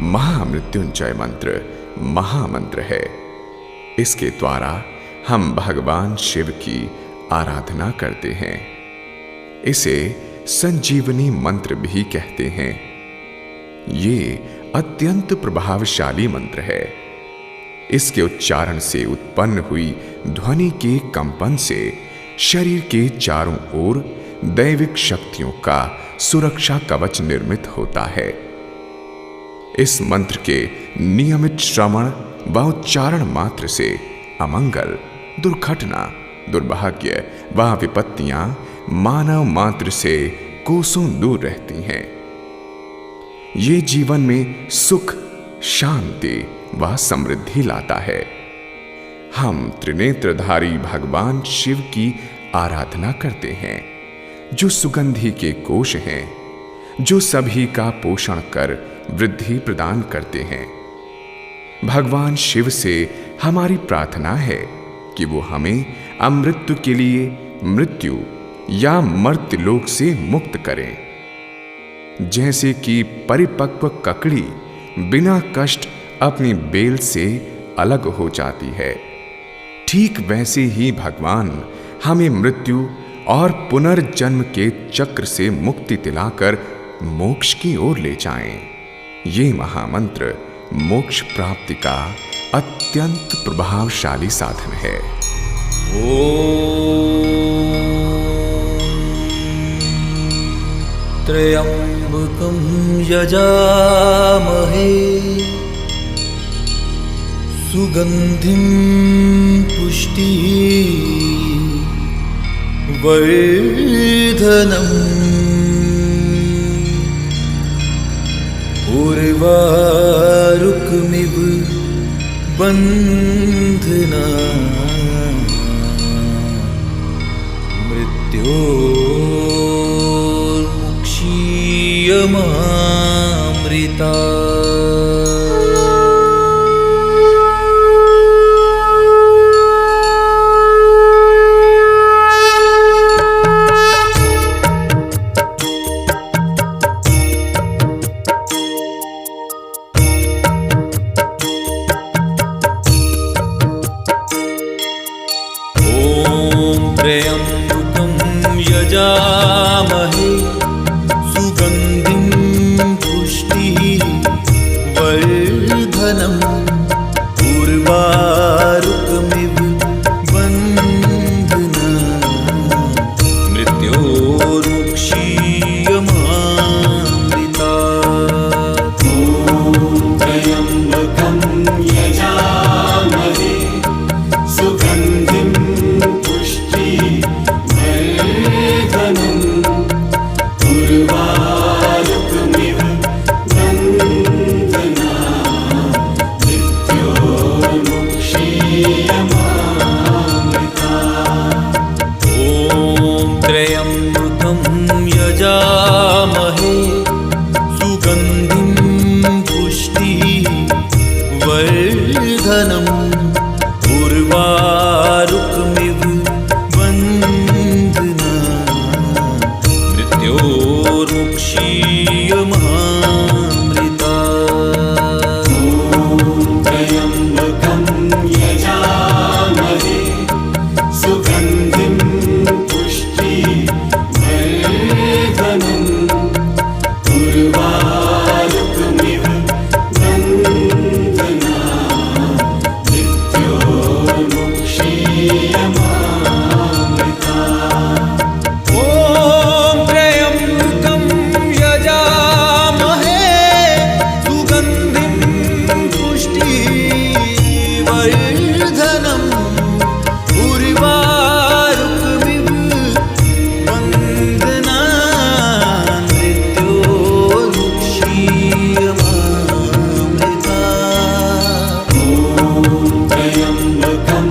महामृत्युंजय मंत्र महामंत्र है। इसके द्वारा हम भगवान शिव की आराधना करते हैं। इसे संजीवनी मंत्र भी कहते हैं। ये अत्यंत प्रभावशाली मंत्र है। इसके उच्चारण से उत्पन्न हुई ध्वनि के कंपन से शरीर के चारों ओर दैविक शक्तियों का सुरक्षा कवच निर्मित होता है। इस मंत्र के नियमित श्रवण व उच्चारण मात्र से अमंगल, दुर्घटना, दुर्भाग्य व विपत्तियां मानव मात्र से कोसों दूर रहती हैं। ये जीवन में सुख, शांति व समृद्धि लाता है। हम त्रिनेत्रधारी भगवान शिव की आराधना करते हैं, जो सुगंधि के कोश हैं, जो सभी का पोषण कर वृद्धि प्रदान करते हैं। भगवान शिव से हमारी प्रार्थना है कि वो हमें अमृत्यु के लिए मृत्यु या मर्त्यलोक से मुक्त करें। जैसे कि परिपक्व ककड़ी बिना कष्ट अपनी बेल से अलग हो जाती है, ठीक वैसे ही भगवान हमें मृत्यु और पुनर्जन्म के चक्र से मुक्ति दिलाकर मोक्ष की ओर ले जाएं। ये महामंत्र मोक्ष प्राप्ति का अत्यंत प्रभावशाली साधन है। त्र्यंबकं यजामहे सुगंधिं पुष्टिवर्धनम् उर्वारुकमिव बन्धनान् मृत्योर्मुक्षीयमामृता। त्र्यंबकं यजामहे सुगंधिं पुष्टिवर्धनम् उर्वारुकमिव बन्धनान् मृत्योर्मुक्षीयमामृता। त्र्यंबकं यजामहे सुगंधिं उर्वारुकमिव बन्धनान् मृत्योर्मुक्षीयमामृता। ॐ त्र्यंबकं यजामहे सुगंधिं पुष्टिवर्धनम् उर्वारुकमिव मृत्योर्मुक्षीयमामृता। त्र्यंबकं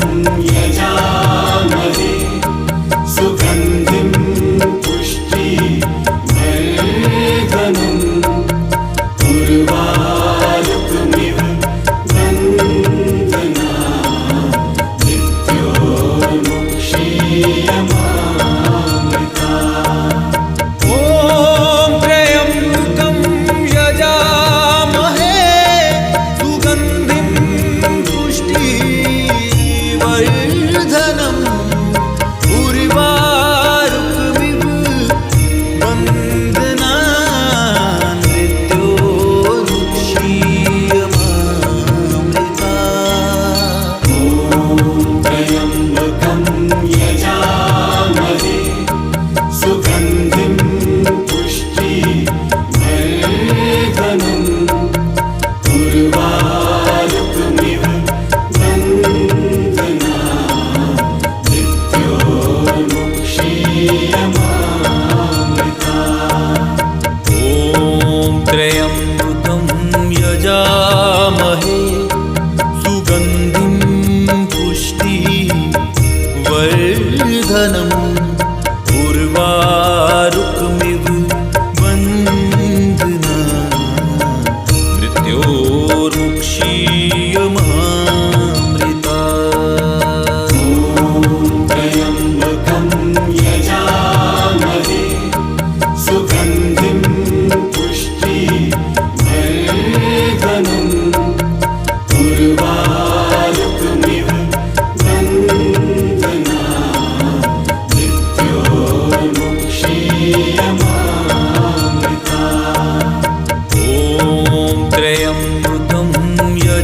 यजामहे सुगंधिं पुष्टिवर्धनम् उर्वारुकमिव बन्धनान् मृत्योर्मुक्षीयमामृता। ॐ त्र्यंबकं यजामहे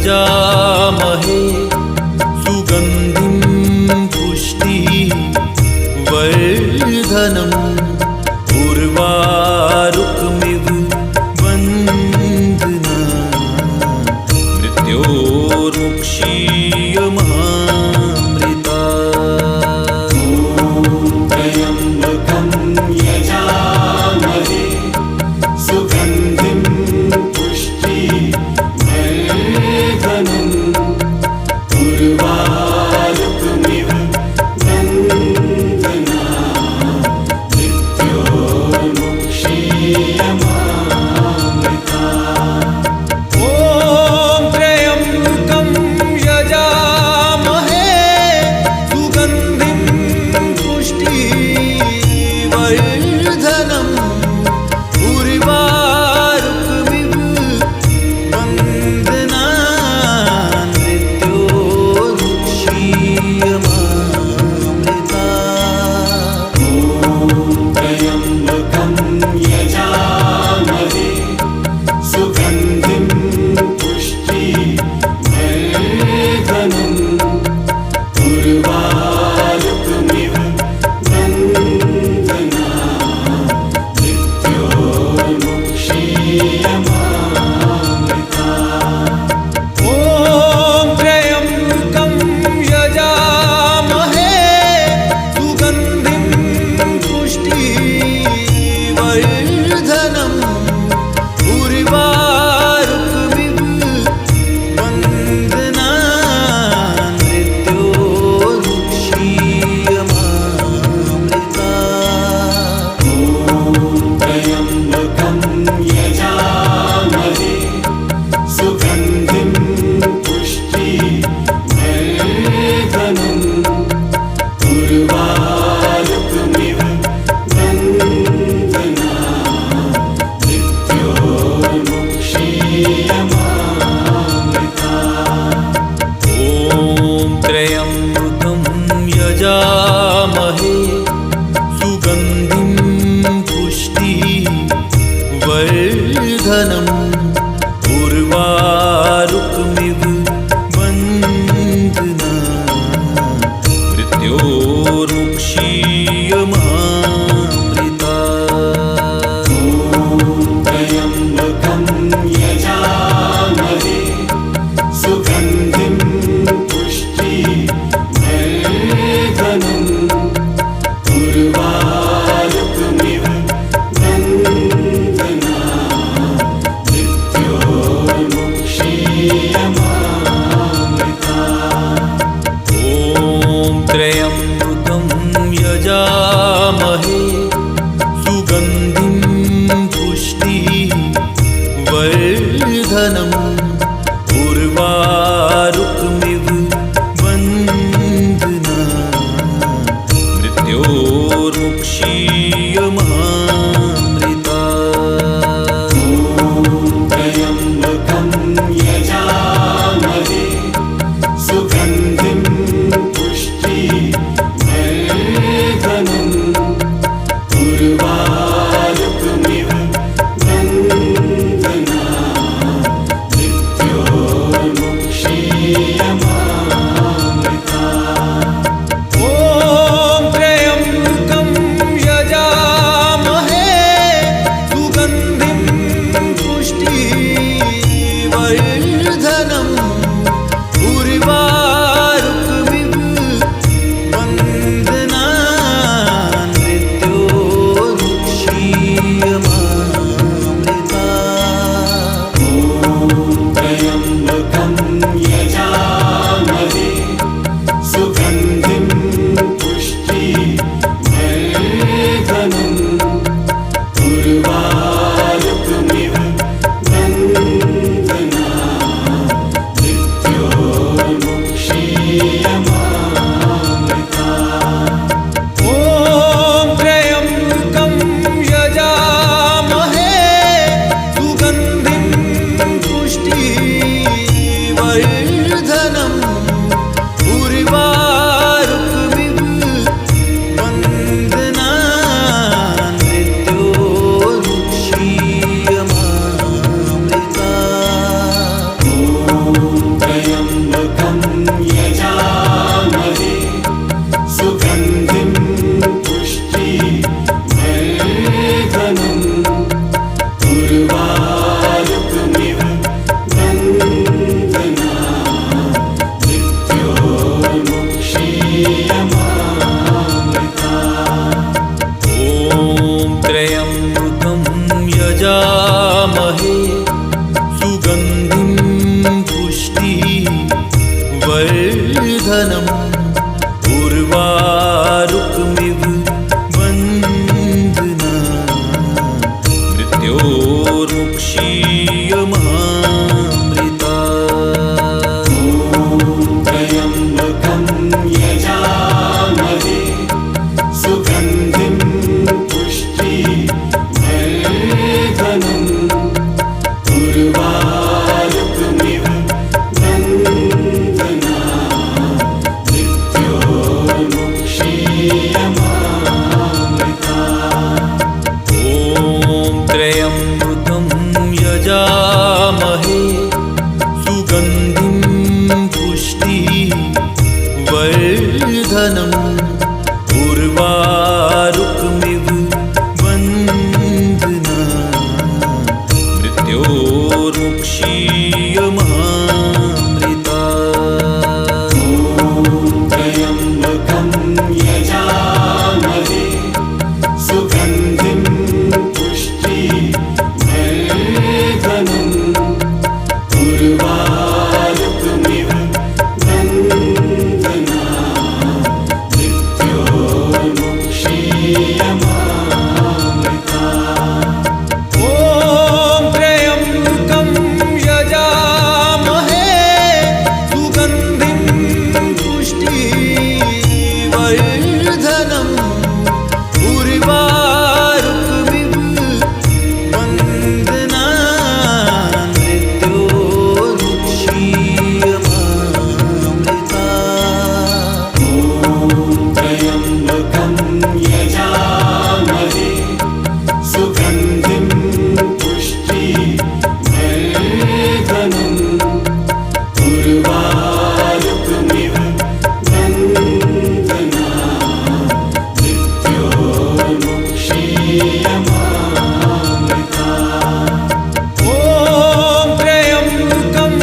यजामहे सुगन्धिं पुष्टिवर्धनम् उर्वारुकमिव बन्धना मृत्योर्मुक्षीयमामृता। त्र्यम्बकं यजामहे सुगन्धिं पुष्टिवर्धनम् उर्वारुकमिव बन्धना मृत्योर्मुक्षीयमामृता। ॐ त्र्यम्बकं यजामहे सुगन्धिं पुष्टिवर्धनम् उर्वारुकमिव बन्धना मृत्योर्मुक्षीयमामृता। त्र्यम्बकं यजामहे सुगन्धिं पुष्टिवर्धनम् उर्वारुकमिव बन्धना मृत्योर्मुक्षीयमामृता। ॐ त्र्यम्बकं यजामहे सुगन्धिं पुष्टिवर्धनम् उर्वारुकमिव बन्धना मृत्योर्मुक्षीयमामृता। त्र्यम्बकं यजामहे सुगन्धिं पुष्टिवर्धनम् उर्वारुकमिव बन्धना मृत्योर्मुक्षीयमामृता। ॐ त्र्यम्बकं यजामहे सुगन्धिं पुष्टिवर्धनम् उर्वारुकमिव बन्धना मृत्योर्मुक्षीयमामृता। त्र्यम्बकं यजामहे सुगन्धिं पुष्टिवर्धनम् उर्वारुकमिव बन्धना मृत्योर्मुक्षीयमामृता। ॐ त्र्यम्बकं यजामहे सुगन्धिं पुष्टिवर्धनम् उर्वारुकमिव बन्धना मृत्योर्मुक्षीयमामृता। त्र्यम्बकं यजामहे सुगन्धिं पुष्टिवर्धनम् उर्वारुकमिव बन्धना मृत्योर्मुक्षीयमामृता। ॐ त्र्यम्बकं यजामहे सुगन्धिं पुष्टिवर्धनम् मुक्षीयमामृता त्र्यम्बकं यजामहे सुगन्धिं पुष्टिवर्धनम् उर्वारुकमिव बन्धनात् मृत्योर्मुक्षीयमामृता ॐ त्र्यम्बकं यजामहे सुगन्धिं पुष्टिवर्धनम् उर्वारुकमिव बन्धनात् मृत्योर्मुक्षीयमामृता त्र्यम्बकं यजामहे सुगन्धिं पुष्टिवर्धनम् उर्वारुकमिव बन्धनात् मृत्योर्मुक्षीयमामृता ॐ त्र्यम्बकं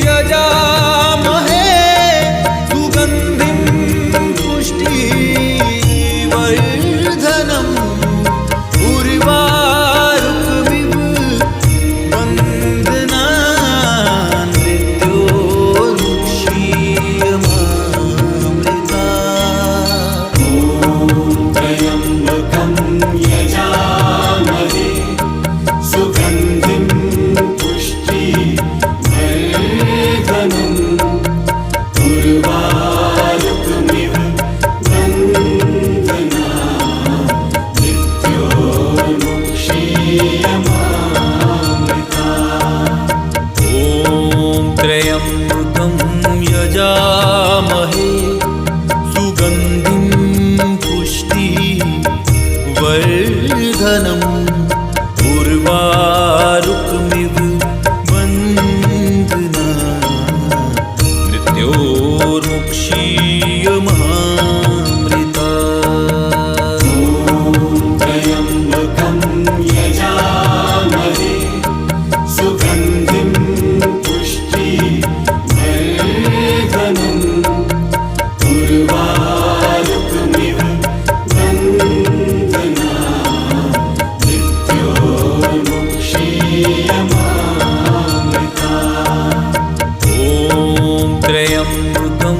यजामहे सुगन्धिं पुष्टिवर्धनम् उर्वारुकमिव बन्धनात् मृत्योर्मुक्षीयमामृता त्र्यम्बकं यजामहे सुगन्धिं पुष्टिवर्धनम् उर्वारुकमिव बन्धनात् मृत्योर्मुक्षीयमामृता ॐ त्र्यम्बकं यजामहे सुगन्धिं पुष्टिवर्धनम् उर्वारुकमिव बन्धनात् मृत्योर्मुक्षीयमामृता त्र्यम्बकं यजामहे सुगन्धिं पुष्टिवर्धनम् उर्वारुकमिव बन्धनात् मृत्योर्मुक्षीयमामृता ॐ त्र्यम्बकं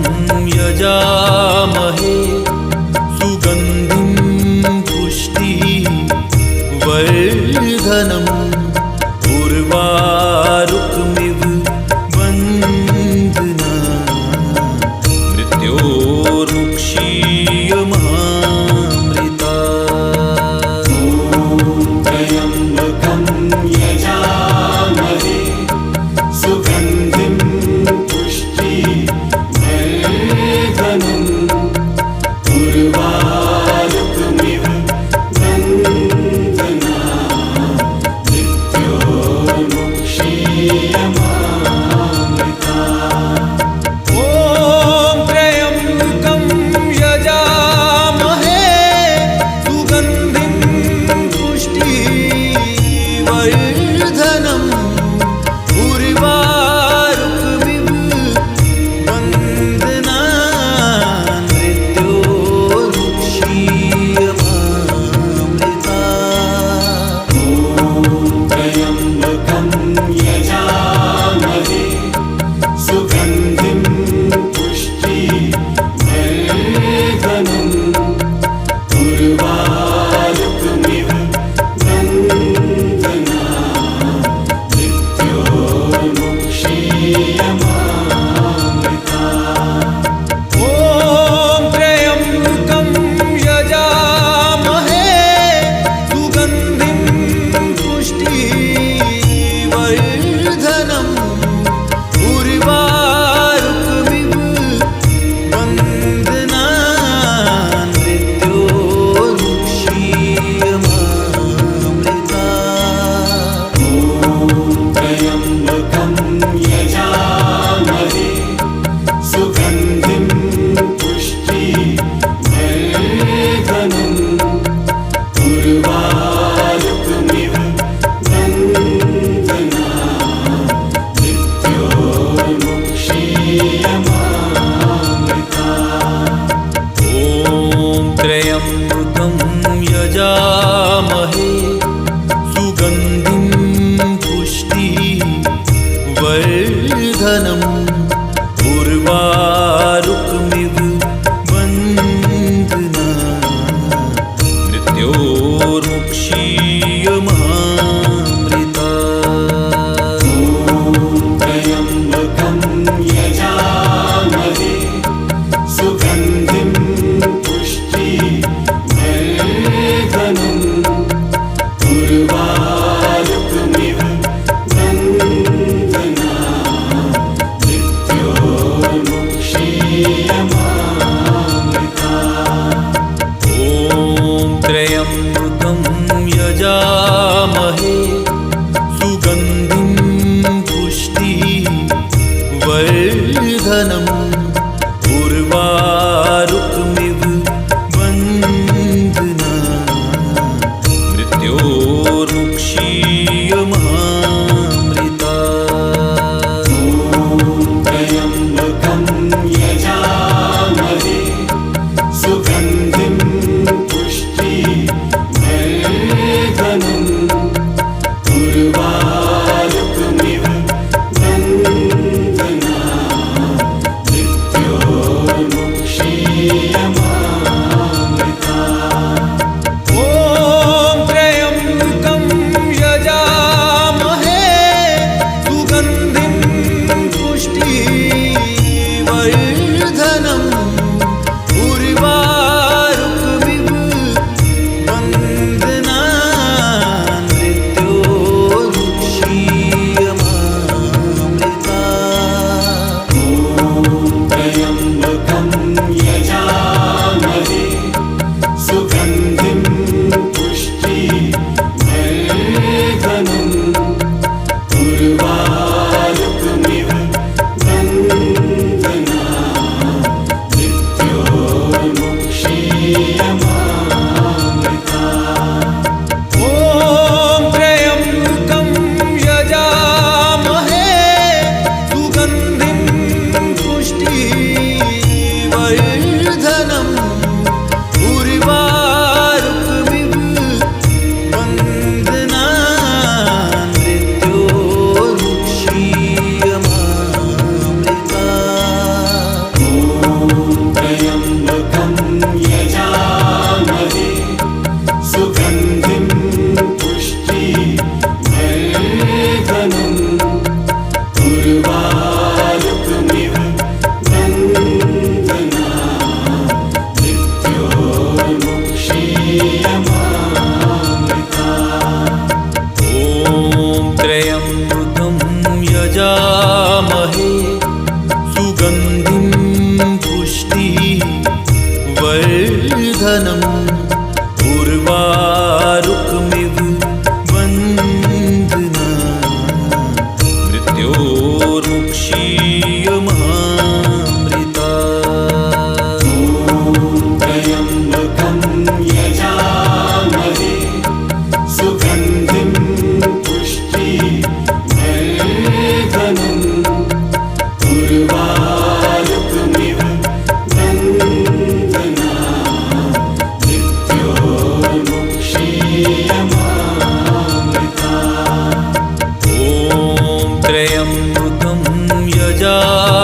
यजामहे सुगन्धिं पुष्टिवर्धनम् उर्वारुकमिव बन्धनात् मृत्योर्मुक्षीयमामृता त्र्यम्बकं यजामहे सुगन्धिं पुष्टिवर्धनम् उर्वारुकमिव बन्धनात् मृत्योर्मुक्षीयमामृता ॐ त्र्यम्बकं यजामहे सुगन्धिं पुष्टिवर्धनम् उर्वारुकमिव बन्धनात् मृत्योर्मुक्षीयमामृता त्र्यम्बकं यजामहे वर्धनम् उर्वारुकमिव बन्धना मृत्योर्मुक्षीयमामृता त्र्यम्बकं यजामहे सुगन्धिं पुष्टिवर्धनम् उर्वारुकमिव बन्धना मृत्योर्मुक्षीयमामृता ॐ त्र्यम्बकं यजामहे सुगन्धिं पुष्टिवर्धनम् उर्वारुकमिव बन्धना मृत्योर्मुक्षीयमामृता त्र्यम्बकं यजामहे सुगन्धिं पुष्टिवर्धनम् उर्वारुकमिव बन्धना मृत्योर्मुक्षीयमामृता ॐ त्र्यम्बकं यजामहे सुगन्धिं पुष्टिवर्धनम् उर्वारुकमिव बन्धना मृत्योर्मुक्षीयमामृता त्र्यम्बकं यजामहे सुगन्धिं पुष्टिवर्धनम् उर्वारुकमिव बन्धना मृत्योर्मुक्षीयमामृता ॐ त्र्यम्बकं यजामहे सुगन्धिं पुष्टिवर्धनम् उर्वारुकमिव बन्धना मृत्योर्मुक्षीयमामृता त्र्यम्बकं यजामहे सुगन्धिं पुष्टिवर्धनम् उर्वारुकमिव बन्धना मृत्योर्मुक्षीयमामृता ॐ त्र्यम्बकं यजामहे सुगन्धिं पुष्टिवर्धनम् उर्वारुकमिव बन्धना मृत्योर्मुक्षीयमामृता त्र्यम्बकं यजामहे सुगन्धिं पुष्टिवर्धनम् उर्वारुकमिव बन्धना मृत्योर्मुक्षीयमामृता ॐ त्र्यम्बकं यजामहे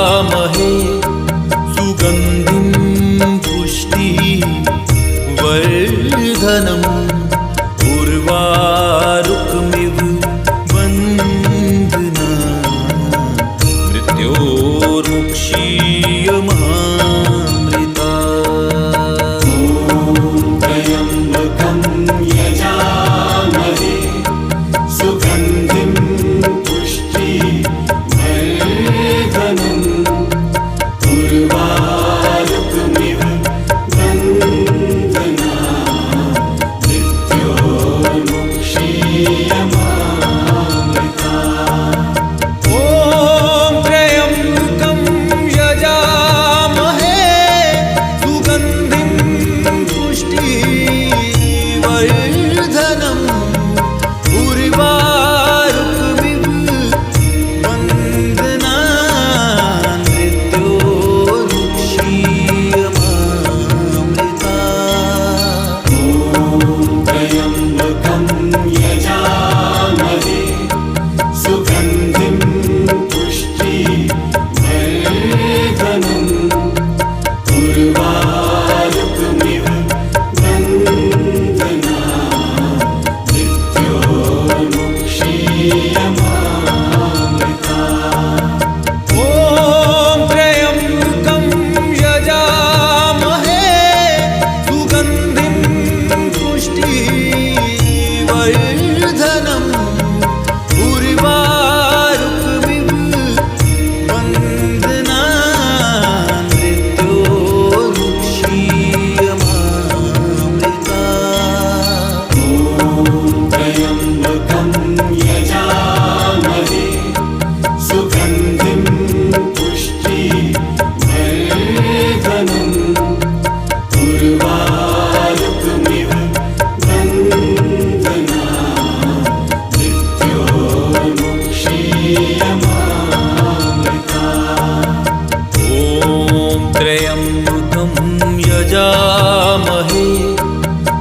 यजामहे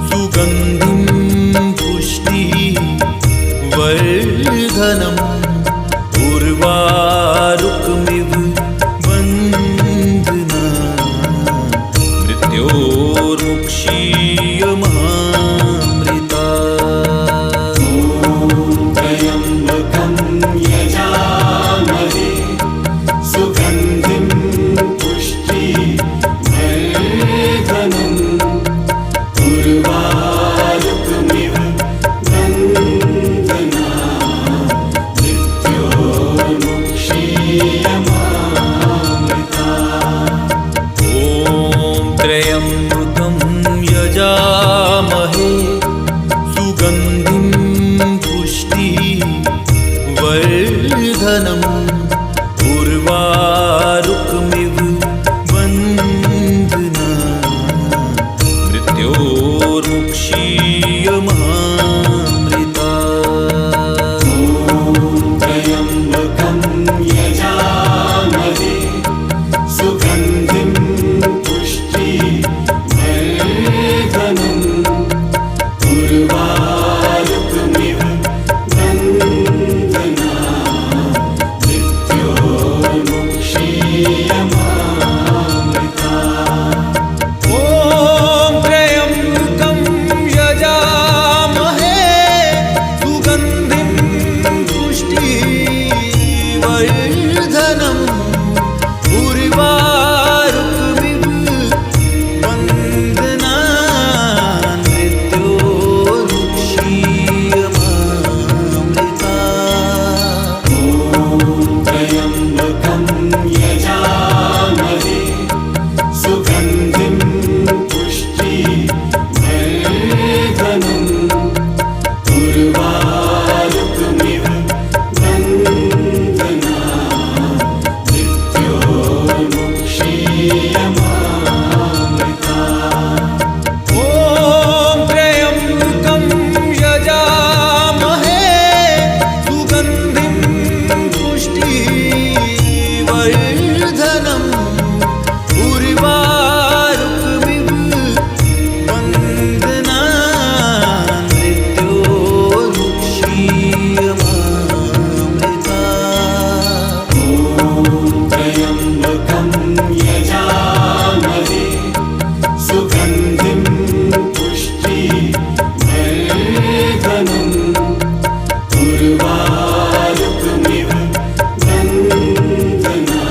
सुगन्धिं पुष्टिवर्धनम् उर्वारुकमिव बन्धना मृत्योर्मुक्षीयमामृता। त्र्यम्बकं यजामहे सुगन्धिं पुष्टिवर्धनम् उर्वारुकमिव बन्धना मृत्योर्मुक्षीयमामृता। ॐ त्र्यम्बकं यजामहे सुगन्धिं पुष्टिवर्धनम् उर्वारुकमिव बन्धना मृत्योर्मुक्षीयमामृता। त्र्यम्बकं यजामहे सुगन्धिं पुष्टिवर्धनम् उर्वारुकमिव बन्धना मृत्योर्मुक्षीयमामृता। ॐ त्र्यम्बकं यजामहे सुगन्धिं पुष्टिवर्धनम् उर्वारुकमिव बन्धना मृत्योर्मुक्षीयमामृता। त्र्यम्बकं यजामहे सुगन्धिं पुष्टिवर्धनम् उर्वारुकमिव बन्धना मृत्योर्मुक्षीयमामृता। ॐ त्र्यम्बकं यजामहे सुगन्धिं पुष्टिवर्धनम् उर्वारुकमिव बन्धना मृत्योर्मुक्षीयमामृता। त्र्यम्बकं यजामहे सुगन्धिं पुष्टिवर्धनम् उर्वारुकमिव बन्धना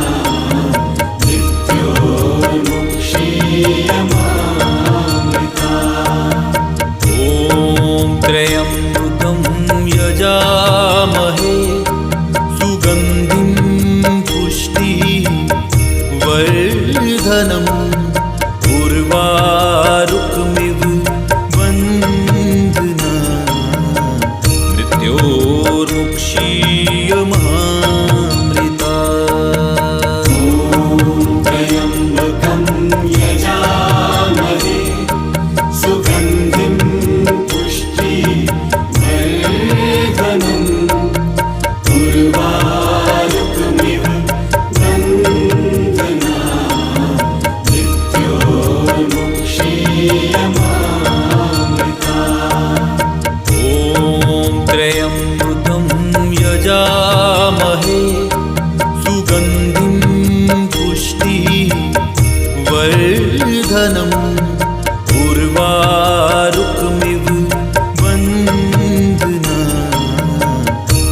मृत्योर्मुक्षीयमामृता। ॐ त्र्यम्बकं यजामहे सुगन्धिं पुष्टिवर्धनम् उर्वारुकमिव बन्धना मृत्योर्मुक्षीयमामृता। त्र्यम्बकं यजामहे सुगन्धिं पुष्टिवर्धनम् उर्वारुकमिव बन्धना मृत्योर्मुक्षीयमामृता। ॐ त्र्यम्बकं यजामहे सुगन्धिं पुष्टिवर्धनम् उर्वारुकमिव बन्धना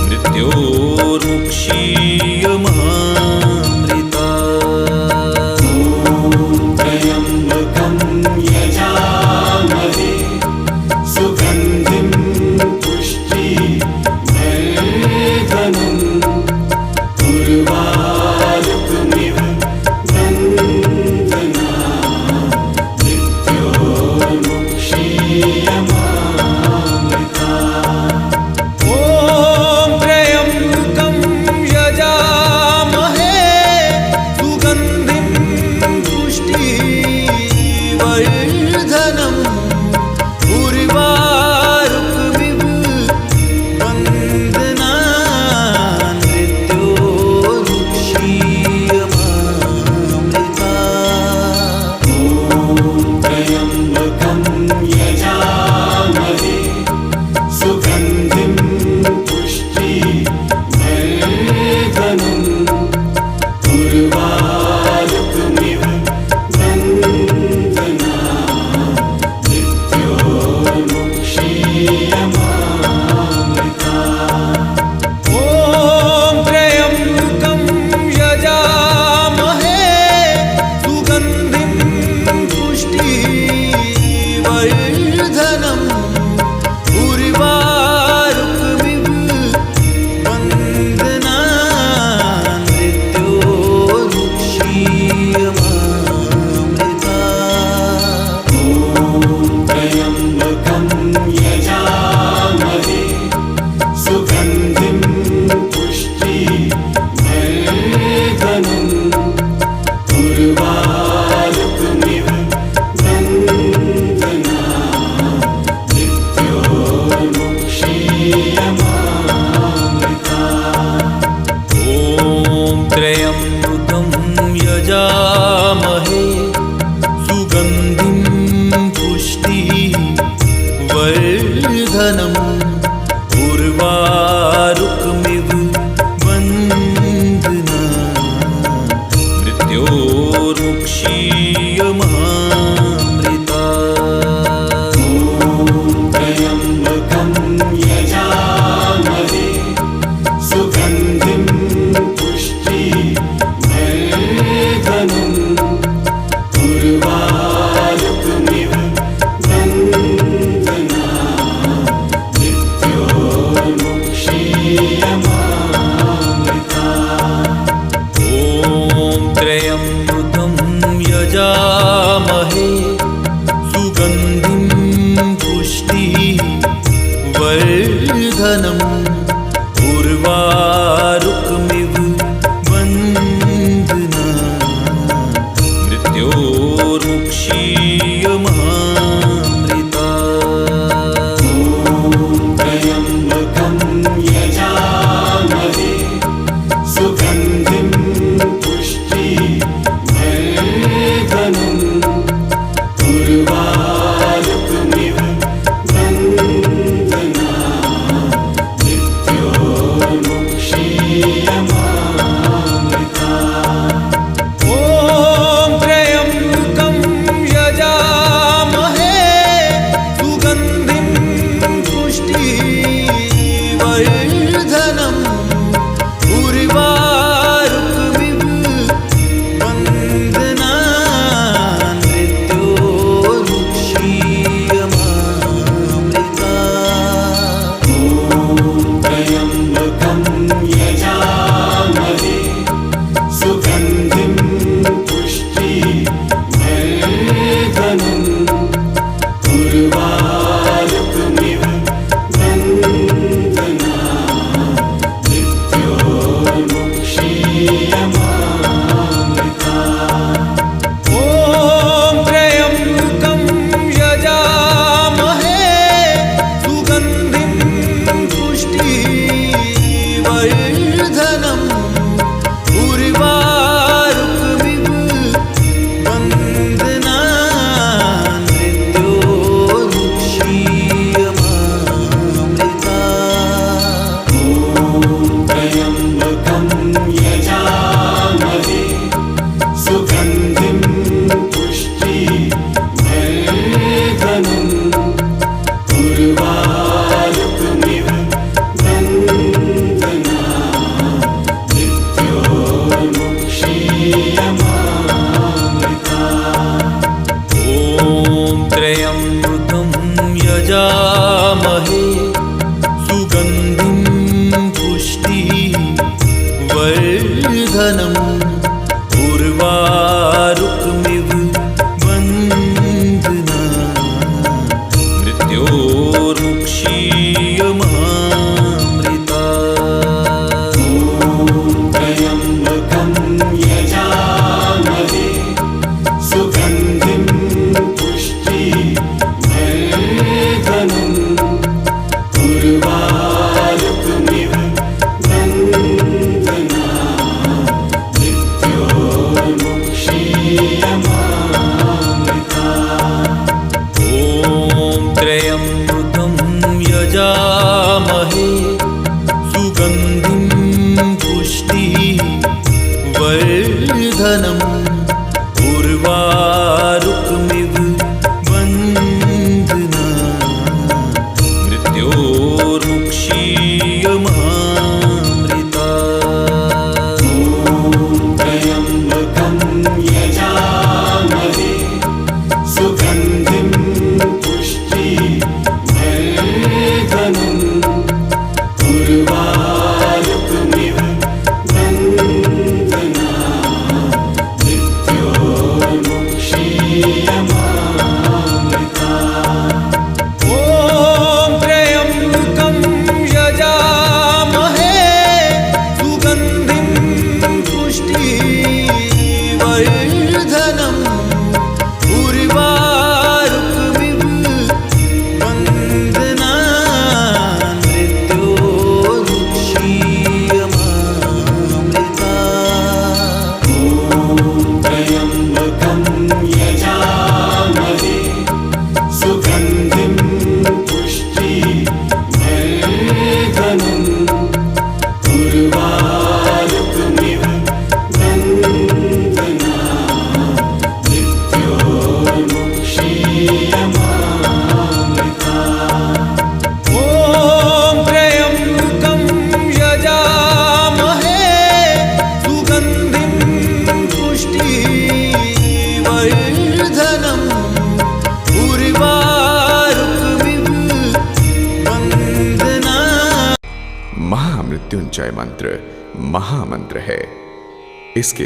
मृत्योर्मुक्षीयमामृता। त्र्यम्बकं यजामहे सुगन्धिं पुष्टिवर्धनम् उर्वारुकमिव बन्धना मृत्योर्मुक्षीयमामृता। ॐ त्र्यम्बकं यजामहे सुगन्धिं पुष्टिवर्धनम् उर्वारुकमिव बन्धना मृत्योर्मुक्षीयमामृता। ॐ त्र्यम्बकं यजामहे सुगन्धिं पुष्टिवर्धनम् उर्वारुकमिव बन्धनान् त्र्यम्बकं यजामहे सुगन्धिं पुष्टिवर्धनम् उर्वारुकमिव बन्धनान् ॐ त्र्यम्बकं यजामहे सुगन्धिं पुष्टिवर्धनम् उर्वारुकमिव बन्धनान् मृत्योर्मुक्षीयमामृतात्। त्र्यम्बकं यजामहे सुगन्धिं पुष्टिवर्धनम् उर्वारुकमिव बन्धनान् मृत्योर्मुक्षीयमामृतात्। ॐ त्र्यम्बकं यजामहे सुगन्धिं पुष्टिवर्धनम् उर्वारुकमिव बन्धनान् मृत्योर्मुक्षीयमामृतात्। त्र्यम्बकं यजामहे सुगन्धिं पुष्टिवर्धनम् उर्वारुकमिव बन्धनान् मृत्योर्मुक्षीयमामृतात्। ॐ त्र्यम्बकं यजामहे सुगन्धिं पुष्टिवर्धनम् उर्वारुकमिव बन्धनान् मृत्योर्मुक्षीयमामृतात्। त्र्यम्बकं यजामहे सुगन्धिं पुष्टिवर्धनम् उर्वारुकमिव बन्धनान् मृत्योर्मुक्षीयमामृतात्। ॐ त्र्यम्बकं यजामहे सुगन्धिं पुष्टिवर्धनम् उर्वारुकमिव बन्धनान्। महामृत्युंजय मंत्र महामंत्र है। इसके